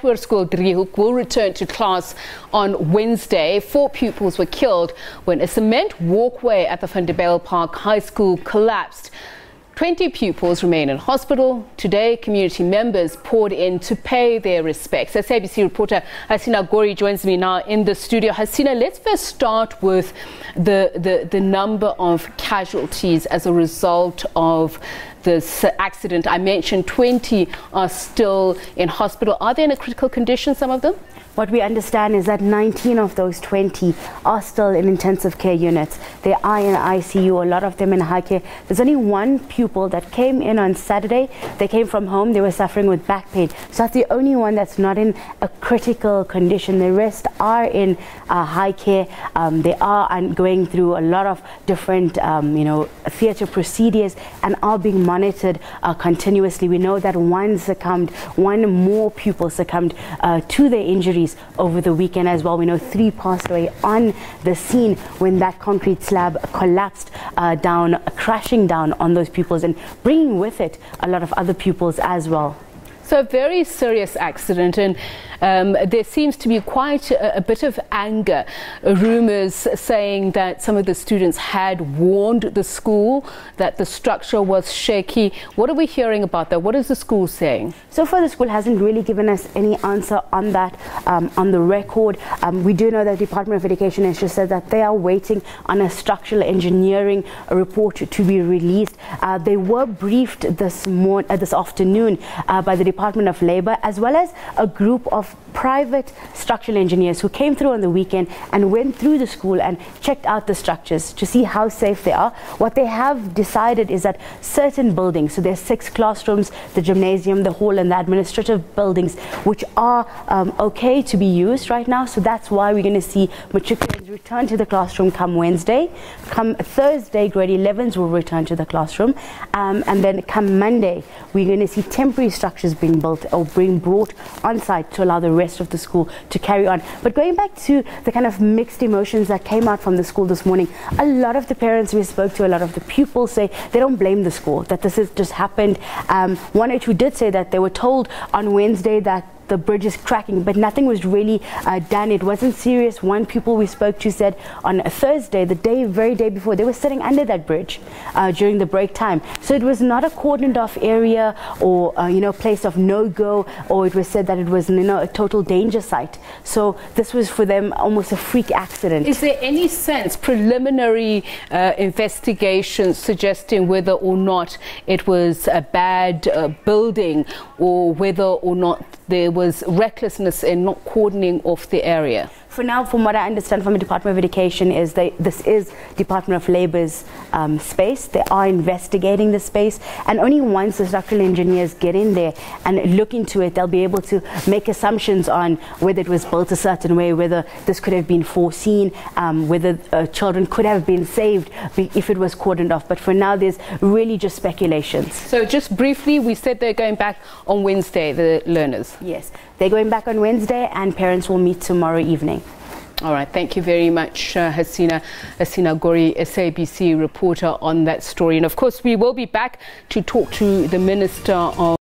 Hoërskool Driehoek will return to class on Wednesday. 4 pupils were killed when a cement walkway at the Vanderbijlpark High School collapsed. 20 pupils remain in hospital. Today, community members poured in to pay their respects. SABC reporter Hasina Gori joins me now in the studio. Hasina, let's first start with the number of casualties as a result of this accident. I mentioned 20 are still in hospital. Are they in a critical condition, some of them? What we understand is that 19 of those 20 are still in intensive care units. They are in ICU, a lot of them in high care. There's only one pupil that came in on Saturday. They came from home. They were suffering with back pain. So that's the only one that's not in a critical condition. The rest are in high care. They are going through a lot of different, theatre procedures and are being monitored continuously. We know that one more pupil succumbed to their injuries over the weekend as well. We know 3 passed away on the scene when that concrete slab collapsed crashing down on those pupils and bringing with it a lot of other pupils as well. So a very serious accident, and there seems to be quite a bit of anger. Rumours saying that some of the students had warned the school that the structure was shaky. What are we hearing about that? What is the school saying? So far, the school hasn't really given us any answer on that, on the record. We do know that the Department of Education has just said that they are waiting on a structural engineering report to be released. They were briefed this afternoon by the Department of Labour, as well as a group of private structural engineers who came through on the weekend and went through the school and checked out the structures to see how safe they are. What they have decided is that certain buildings, so there's 6 classrooms, the gymnasium, the hall and the administrative buildings, which are okay to be used right now. So that's why we're going to see matriculants return to the classroom come Wednesday. Come Thursday, grade 11s will return to the classroom, and then come Monday we're going to see temporary structures being built or being brought on site to allow the rest of the school to carry on. But going back to the kind of mixed emotions that came out from the school this morning, a lot of the parents we spoke to, a lot of the pupils say they don't blame the school, that this has just happened. One or two did say that they were told on Wednesday that the bridge is cracking, but nothing was really done. It wasn't serious. One pupil we spoke to said on a Thursday, the very day before, they were sitting under that bridge during the break time. So it was not a cordoned off area or place of no-go, or it was said that it was a total danger site. So this was for them almost a freak accident. Is there any sense, preliminary investigation suggesting whether or not it was a bad building, or whether or not there was recklessness in not cordoning off the area? For now, from what I understand from the Department of Education, is this is Department of Labour's space. They are investigating the space, and only once the structural engineers get in there and look into it, they'll be able to make assumptions on whether it was built a certain way, whether this could have been foreseen, whether children could have been saved if it was cordoned off. But for now, there's really just speculations. So just briefly, we said they're going back on Wednesday, the learners. Yes, they're going back on Wednesday, and parents will meet tomorrow evening. All right, thank you very much, Hasina Gori, SABC reporter, on that story. And of course, we will be back to talk to the Minister of